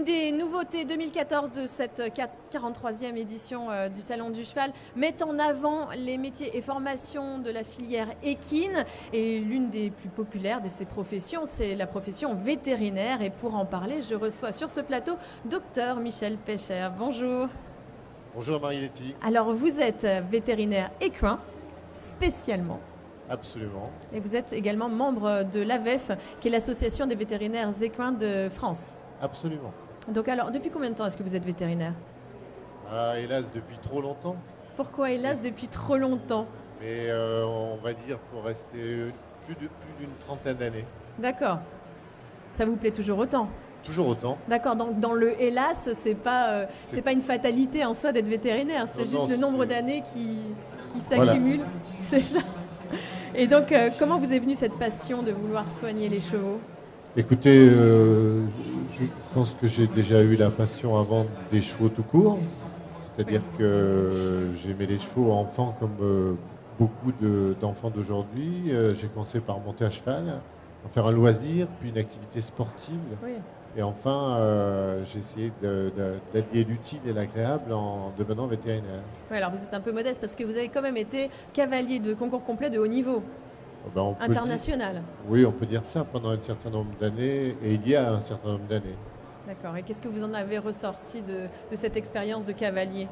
Une des nouveautés 2014 de cette 43e édition du Salon du Cheval met en avant les métiers et formations de la filière équine. Et l'une des plus populaires de ces professions, c'est la profession vétérinaire. Et pour en parler, je reçois sur ce plateau Dr Michel Pecher. Bonjour. Bonjour Marie-Letty. Alors vous êtes vétérinaire équin, spécialement. Absolument. Et vous êtes également membre de l'AVEF, qui est l'association des vétérinaires équins de France. Absolument. Donc alors, depuis combien de temps est-ce que vous êtes vétérinaire? Hélas, depuis trop longtemps. Pourquoi hélas depuis trop longtemps? Mais on va dire pour rester plus d'une trentaine d'années. D'accord. Ça vous plaît toujours autant? Toujours autant. D'accord, donc dans le hélas, c'est pas une fatalité en soi d'être vétérinaire, c'est juste le nombre d'années qui s'accumule. Voilà. C'est ça. Et donc, comment vous est venue cette passion de vouloir soigner les chevaux? Écoutez, je pense que j'ai déjà eu la passion avant des chevaux tout court. C'est-à-dire que j'aimais les chevaux enfants comme beaucoup d'enfants d'aujourd'hui. J'ai commencé par monter à cheval, en faire un loisir, puis une activité sportive. Oui. Et enfin, j'ai essayé d'allier l'utile et l'agréable en devenant vétérinaire. Oui, alors vous êtes un peu modeste parce que vous avez quand même été cavalier de concours complet de haut niveau, international. Oui, on peut dire ça pendant un certain nombre d'années, et il y a un certain nombre d'années. D'accord, et qu'est-ce que vous en avez ressorti de cette expérience de cavalier?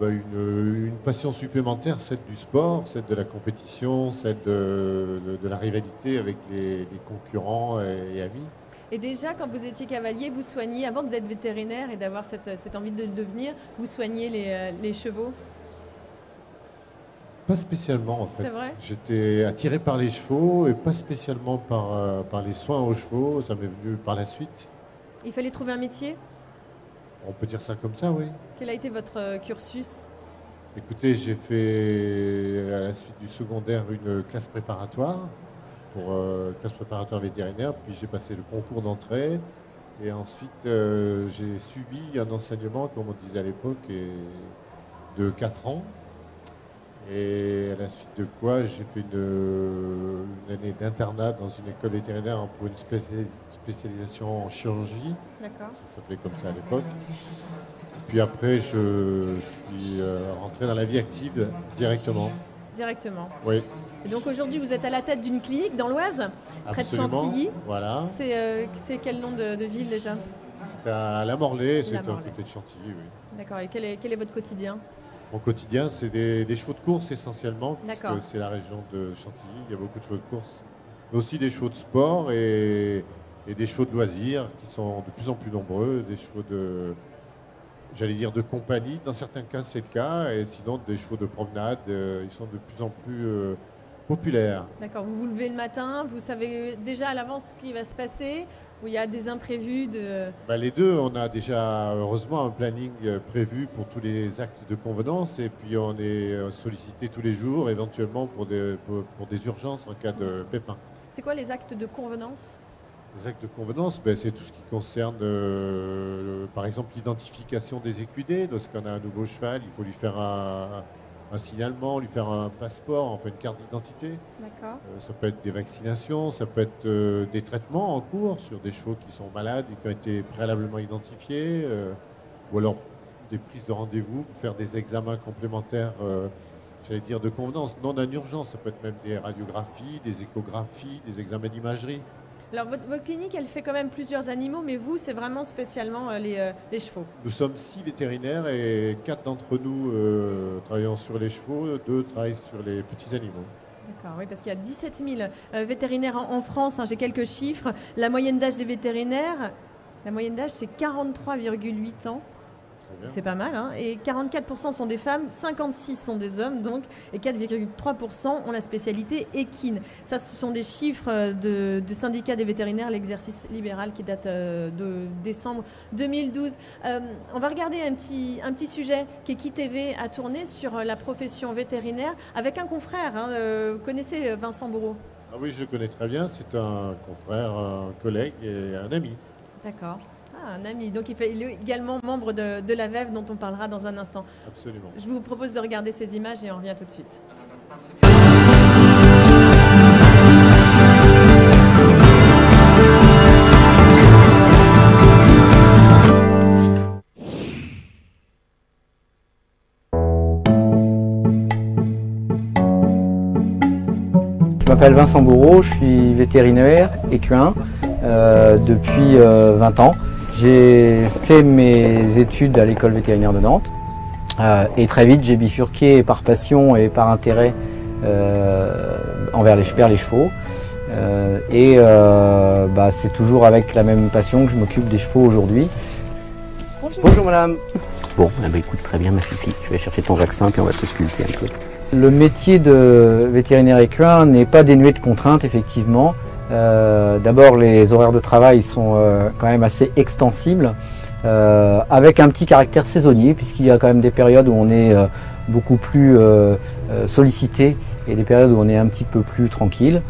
Une passion supplémentaire, celle du sport, celle de la compétition, celle de la rivalité avec les concurrents et amis. Et déjà, quand vous étiez cavalier, vous soigniez, avant d'être vétérinaire et d'avoir cette envie de le devenir, vous soigniez les chevaux? Pas spécialement, en fait. C'est vrai? J'étais attiré par les chevaux et pas spécialement par les soins aux chevaux. Ça m'est venu par la suite. Il fallait trouver un métier? On peut dire ça comme ça, oui. Quel a été votre cursus? Écoutez, j'ai fait à la suite du secondaire une classe préparatoire. Pour classe préparatoire vétérinaire, puis j'ai passé le concours d'entrée et ensuite j'ai subi un enseignement, comme on disait à l'époque, de 4 ans, et à la suite de quoi j'ai fait une année d'internat dans une école vétérinaire pour une spécialisation en chirurgie. D'accord. Ça s'appelait comme ça à l'époque. Puis après je suis rentré dans la vie active directement. Directement. Oui. Et donc aujourd'hui, vous êtes à la tête d'une clinique dans l'Oise, près de Chantilly. Voilà. C'est quel nom de ville déjà? C'est à La Morlaix, c'est à côté de Chantilly, oui. D'accord. Et quel est votre quotidien? Mon quotidien, c'est des chevaux de course essentiellement, puisque c'est la région de Chantilly, il y a beaucoup de chevaux de course. Mais aussi des chevaux de sport et des chevaux de loisirs qui sont de plus en plus nombreux, des chevaux j'allais dire de compagnie, dans certains cas c'est le cas, et sinon des chevaux de promenade, ils sont de plus en plus populaires. D'accord, vous vous levez le matin, vous savez déjà à l'avance ce qui va se passer, ou il y a des imprévus Les deux, on a déjà heureusement un planning prévu pour tous les actes de convenance, et puis on est sollicité tous les jours, éventuellement pour des urgences en cas de pépin. C'est quoi les actes de convenance? Les actes de convenance, c'est tout ce qui concerne, par exemple, l'identification des équidés. Lorsqu'on a un nouveau cheval, il faut lui faire un signalement, lui faire un passeport, enfin une carte d'identité. D'accord. Ça peut être des vaccinations, ça peut être des traitements en cours sur des chevaux qui sont malades et qui ont été préalablement identifiés, ou alors des prises de rendez-vous pour faire des examens complémentaires, j'allais dire de convenance, non en urgence. Ça peut être même des radiographies, des échographies, des examens d'imagerie. Alors votre clinique, elle fait quand même plusieurs animaux, mais vous, c'est vraiment spécialement les chevaux. Nous sommes 6 vétérinaires et 4 d'entre nous travaillons sur les chevaux, 2 travaillent sur les petits animaux. D'accord, oui, parce qu'il y a 17 000 vétérinaires en France, j'ai quelques chiffres. La moyenne d'âge des vétérinaires, c'est 43,8 ans. C'est pas mal, hein. Et 44% sont des femmes, 56% sont des hommes, donc, et 4,3% ont la spécialité équine. Ça, ce sont des chiffres du syndicat des vétérinaires, l'exercice libéral qui date de décembre 2012. On va regarder un petit sujet qu'Equi TV a tourné sur la profession vétérinaire avec un confrère. Vous connaissez Vincent Bourreau? Ah oui, je le connais très bien. C'est un confrère, un collègue et un ami. D'accord. Un ami, donc il est également membre de l'AVEF dont on parlera dans un instant. Absolument. Je vous propose de regarder ces images et on revient tout de suite. m'appelle Vincent Bourreau, je suis vétérinaire équin depuis 20 ans. J'ai fait mes études à l'école vétérinaire de Nantes et très vite j'ai bifurqué par passion et par intérêt vers les chevaux. C'est toujours avec la même passion que je m'occupe des chevaux aujourd'hui. Bonjour madame. Bon, écoute, très bien ma fifi, je vais chercher ton vaccin puis on va te sculpter un peu. Le métier de vétérinaire équin n'est pas dénué de contraintes effectivement. D'abord les horaires de travail sont quand même assez extensibles, avec un petit caractère saisonnier puisqu'il y a quand même des périodes où on est beaucoup plus sollicité et des périodes où on est un petit peu plus tranquille.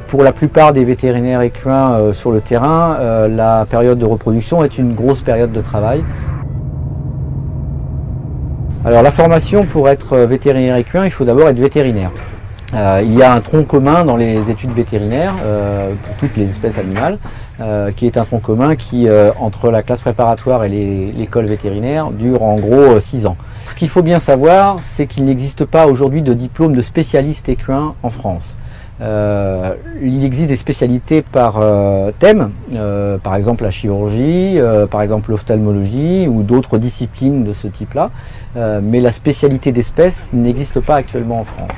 Pour la plupart des vétérinaires équins sur le terrain, la période de reproduction est une grosse période de travail. Alors la formation pour être vétérinaire équin, il faut d'abord être vétérinaire. Il y a un tronc commun dans les études vétérinaires pour toutes les espèces animales, qui est un tronc commun qui, entre la classe préparatoire et l'école vétérinaire, dure en gros 6 ans. Ce qu'il faut bien savoir, c'est qu'il n'existe pas aujourd'hui de diplôme de spécialiste équin en France. Il existe des spécialités par thème, par exemple la chirurgie, par exemple l'ophtalmologie ou d'autres disciplines de ce type-là, mais la spécialité d'espèce n'existe pas actuellement en France.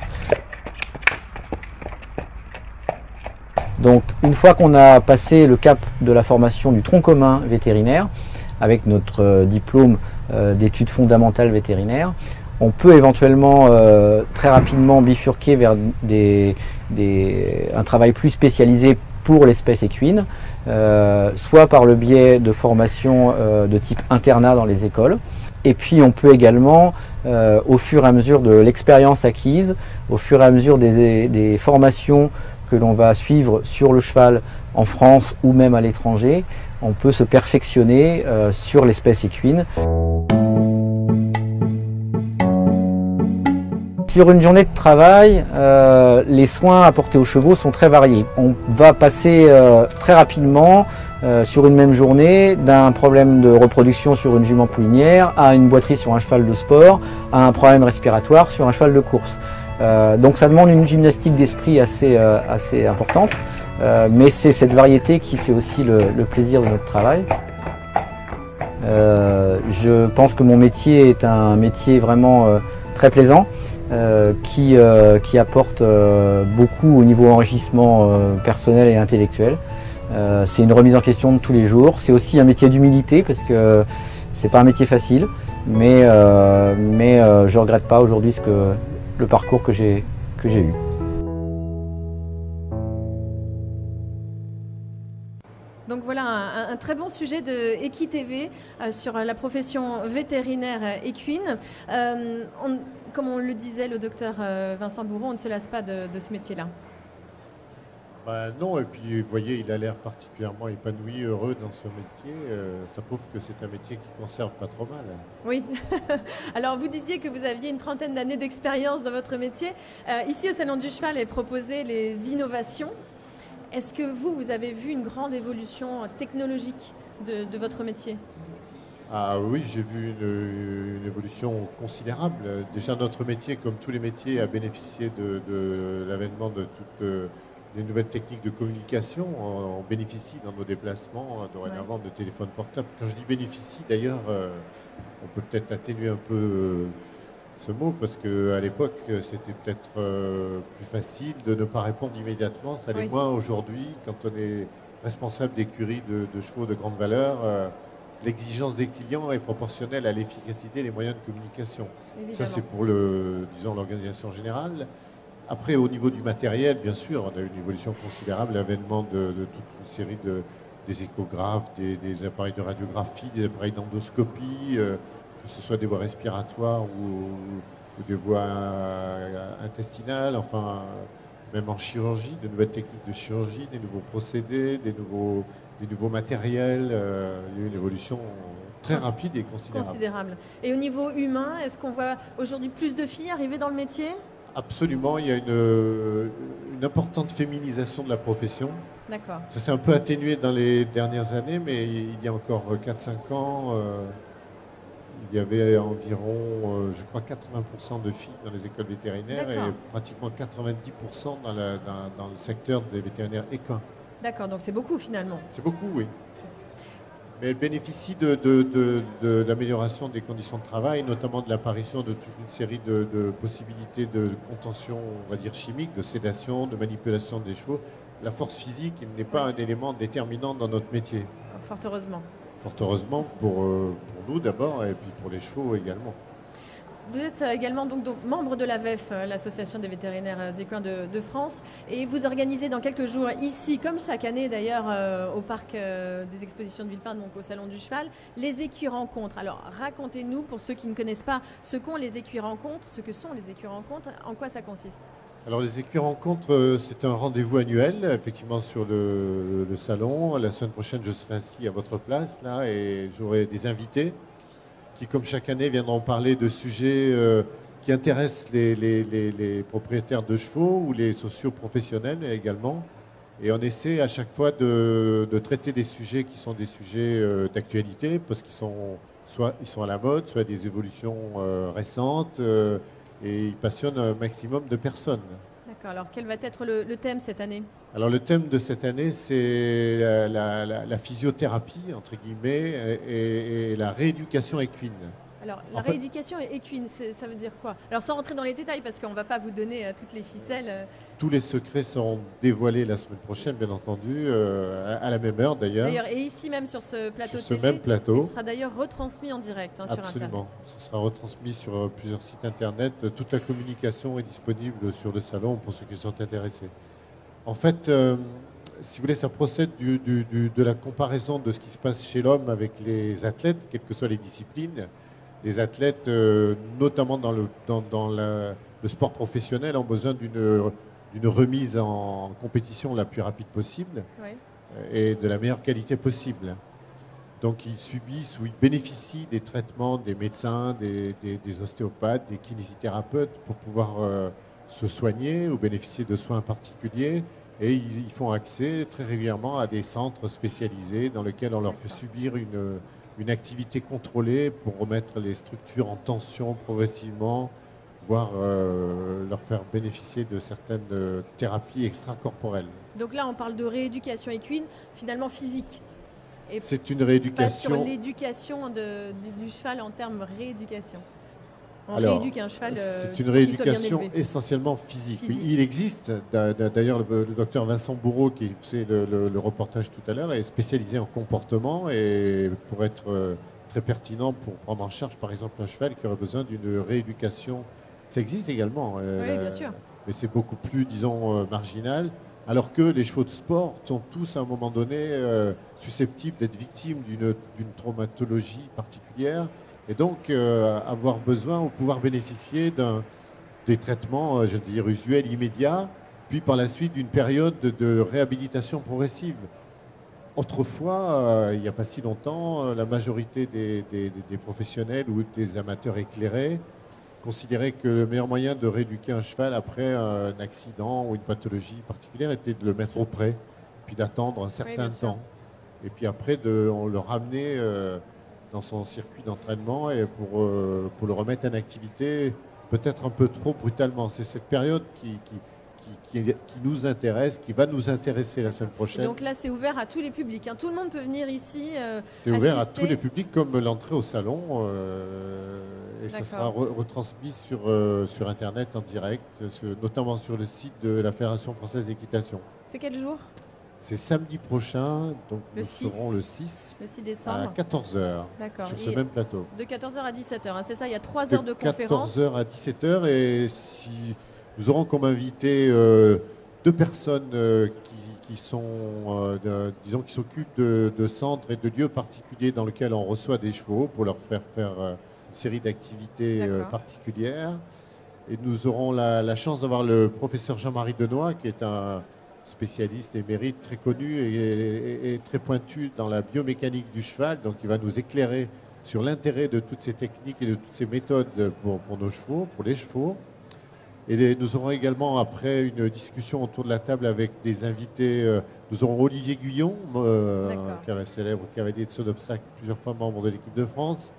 Donc une fois qu'on a passé le cap de la formation du tronc commun vétérinaire, avec notre diplôme d'études fondamentales vétérinaires, on peut éventuellement très rapidement bifurquer vers un travail plus spécialisé pour l'espèce équine, soit par le biais de formations de type internat dans les écoles. Et puis on peut également, au fur et à mesure de l'expérience acquise, au fur et à mesure des formations que l'on va suivre sur le cheval en France ou même à l'étranger, on peut se perfectionner sur l'espèce équine. Sur une journée de travail, les soins apportés aux chevaux sont très variés. On va passer très rapidement sur une même journée d'un problème de reproduction sur une jument poulinière à une boiterie sur un cheval de sport, à un problème respiratoire sur un cheval de course. Donc ça demande une gymnastique d'esprit assez importante, mais c'est cette variété qui fait aussi le plaisir de notre travail. Je pense que mon métier est un métier vraiment très plaisant, qui apporte beaucoup au niveau enrichissement personnel et intellectuel. C'est une remise en question de tous les jours. C'est aussi un métier d'humilité parce que c'est pas un métier facile, mais je regrette pas aujourd'hui le parcours que j'ai eu. Donc voilà un très bon sujet de EquiTV sur la profession vétérinaire équine. Comme on le disait, le docteur Vincent Bourreau, on ne se lasse pas de ce métier-là. Non, et puis vous voyez, il a l'air particulièrement épanoui, heureux dans ce métier. Ça prouve que c'est un métier qui conserve pas trop mal. Oui. Alors vous disiez que vous aviez une trentaine d'années d'expérience dans votre métier. Ici au Salon du Cheval est proposé les innovations. Est-ce que vous avez vu une grande évolution technologique de votre métier ? Ah oui, j'ai vu une évolution considérable. Déjà notre métier, comme tous les métiers, a bénéficié de l'avènement de toutes les nouvelles techniques de communication. On bénéficie dans nos déplacements dorénavant de téléphones portables. Quand je dis bénéficie, d'ailleurs, on peut peut-être atténuer un peu ce mot, parce qu'à l'époque, c'était peut-être plus facile de ne pas répondre immédiatement. Ça l'est moins aujourd'hui, quand on est responsable d'écuries de chevaux de grande valeur. L'exigence des clients est proportionnelle à l'efficacité des moyens de communication. Évidemment. Ça, c'est pour l'organisation générale. Après, au niveau du matériel, bien sûr, on a eu une évolution considérable, l'avènement de toute une série des échographes, des appareils de radiographie, des appareils d'endoscopie, que ce soit des voies respiratoires ou des voies intestinales, enfin, même en chirurgie, de nouvelles techniques de chirurgie, des nouveaux procédés, des nouveaux matériels. Il y a eu une évolution très rapide et considérable. Et au niveau humain, est-ce qu'on voit aujourd'hui plus de filles arriver dans le métier ? Absolument, il y a une importante féminisation de la profession. D'accord. Ça s'est un peu atténué dans les dernières années, mais il y a encore 4-5 ans, Il y avait environ, je crois, 80% de filles dans les écoles vétérinaires et pratiquement 90% dans le secteur des vétérinaires équins. D'accord, donc c'est beaucoup finalement. C'est beaucoup, oui. Mais elle bénéficie de l'amélioration des conditions de travail, notamment de l'apparition de toute une série de possibilités de contention, on va dire chimique, de sédation, de manipulation des chevaux. La force physique n'est pas un élément déterminant dans notre métier. Fort heureusement. Fort heureusement pour nous d'abord et puis pour les chevaux également. Vous êtes également donc membre de l'AVEF, l'Association des vétérinaires équins de France, et vous organisez dans quelques jours ici, comme chaque année d'ailleurs, au parc des expositions de Villepinte, donc au Salon du Cheval, les équus-rencontres. Alors racontez-nous, pour ceux qui ne connaissent pas, ce qu'ont les équus-rencontres, ce que sont les équus-rencontres, en quoi ça consiste? Alors les équus-rencontres, c'est un rendez-vous annuel, effectivement, sur le salon. La semaine prochaine, je serai ainsi à votre place, là, et j'aurai des invités qui, comme chaque année, viendront parler de sujets qui intéressent les propriétaires de chevaux ou les socio-professionnels également. Et on essaie à chaque fois de traiter des sujets qui sont des sujets d'actualité, parce qu'ils sont soit ils sont à la mode, soit des évolutions récentes, et ils passionnent un maximum de personnes. D'accord, alors quel va être le thème cette année? Alors le thème de cette année, c'est la physiothérapie, entre guillemets, et la rééducation équine. Alors la rééducation équine, ça veut dire quoi? Alors sans rentrer dans les détails, parce qu'on ne va pas vous donner toutes les ficelles. Tous les secrets seront dévoilés la semaine prochaine, bien entendu, à la même heure d'ailleurs. Et ici même sur ce plateau sur ce même plateau. Il sera d'ailleurs retransmis en direct sur Internet. Absolument, ce sera retransmis sur plusieurs sites Internet. Toute la communication est disponible sur le salon pour ceux qui sont intéressés. En fait, si vous voulez, ça procède de la comparaison de ce qui se passe chez l'homme avec les athlètes, quelles que soient les disciplines. Les athlètes, notamment dans le sport professionnel, ont besoin d'une remise en compétition la plus rapide possible, oui, et de la meilleure qualité possible. Donc ils subissent ou ils bénéficient des traitements des médecins, des ostéopathes, des kinésithérapeutes pour pouvoir se soigner ou bénéficier de soins particuliers. Et ils font accès très régulièrement à des centres spécialisés dans lesquels on leur fait subir une activité contrôlée pour remettre les structures en tension progressivement, voire leur faire bénéficier de certaines thérapies extracorporelles. Donc là, on parle de rééducation équine, finalement physique. C'est une rééducation. Pas sur l'éducation du cheval en termes rééducation. On rééduque un cheval. C'est une rééducation essentiellement physique. Oui, il existe, d'ailleurs, le docteur Vincent Bourreau, qui fait le reportage tout à l'heure, est spécialisé en comportement et pour être très pertinent pour prendre en charge, par exemple, un cheval qui aurait besoin d'une rééducation. Ça existe également. Oui, bien sûr. Mais c'est beaucoup plus, disons, marginal. Alors que les chevaux de sport sont tous, à un moment donné, susceptibles d'être victimes d'une traumatologie particulière. Et donc, avoir besoin ou pouvoir bénéficier des traitements, je veux dire, usuels, immédiats, puis par la suite d'une période de réhabilitation progressive. Autrefois, il n'y a pas si longtemps, la majorité des professionnels ou des amateurs éclairés considéraient que le meilleur moyen de rééduquer un cheval après un accident ou une pathologie particulière était de le mettre au pré, puis d'attendre un certain temps. Et puis après, on le ramenait dans son circuit d'entraînement et pour le remettre en activité, peut-être un peu trop brutalement. C'est cette période qui nous intéresse, qui va nous intéresser la semaine prochaine. Et donc là, c'est ouvert à tous les publics, hein. Tout le monde peut venir ici c'est ouvert à tous les publics, comme l'entrée au salon. Et ça sera retransmis sur Internet en direct, notamment sur le site de la Fédération française d'équitation. C'est quel jour ? C'est samedi prochain, donc nous serons le 6 décembre à 14h sur ce même plateau. De 14h à 17h, hein, c'est ça, il y a 3 heures de conférence. De 14h à 17h, et nous aurons comme invité 2 personnes qui s'occupent de centres et de lieux particuliers dans lesquels on reçoit des chevaux pour leur faire une série d'activités particulières. Et nous aurons la chance d'avoir le professeur Jean-Marie Denoy, qui est un spécialiste émérite très connu et très pointu dans la biomécanique du cheval. Donc il va nous éclairer sur l'intérêt de toutes ces techniques et de toutes ces méthodes pour nos chevaux, pour les chevaux. Et nous aurons également après une discussion autour de la table avec des invités. Nous aurons Olivier Guyon, célèbre cavalier de saut d'obstacle, plusieurs fois membre de l'équipe de France.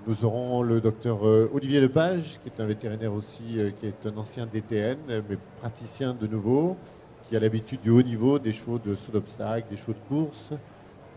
Nous aurons le docteur Olivier Lepage, qui est un vétérinaire aussi, qui est un ancien DTN, mais praticien de nouveau, qui a l'habitude du haut niveau, des chevaux de saut d'obstacle, des chevaux de course.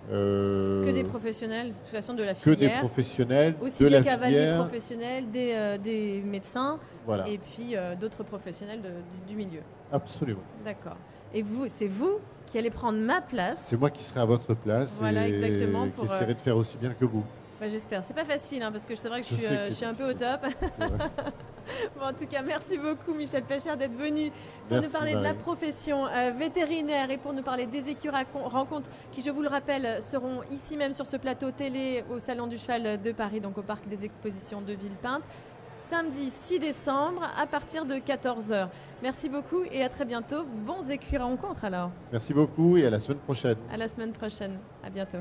Que des professionnels, de toute façon, de la Que filière. des professionnels aussi de des la cavaliers filière. professionnels, des médecins, Voilà, et puis d'autres professionnels du milieu. absolument. D'accord. Et vous, c'est vous qui allez prendre ma place. C'est moi qui serai à votre place Voilà, et exactement, qui pour, essaierai de faire aussi bien que vous. Bah, j'espère. C'est pas facile, hein, parce que c'est vrai que Je sais que je c'est suis un peu au top. C'est vrai. Bon, en tout cas, merci beaucoup Michel Pécher d'être venu pour Merci, nous parler de la Marie. profession vétérinaire et pour nous parler des écuries rencontres qui, je vous le rappelle, seront ici même sur ce plateau télé au Salon du Cheval de Paris, donc au Parc des Expositions de Villepinte, samedi 6 décembre à partir de 14h. Merci beaucoup et à très bientôt. Bons écuries rencontres alors. Merci beaucoup et à la semaine prochaine. À la semaine prochaine. À bientôt.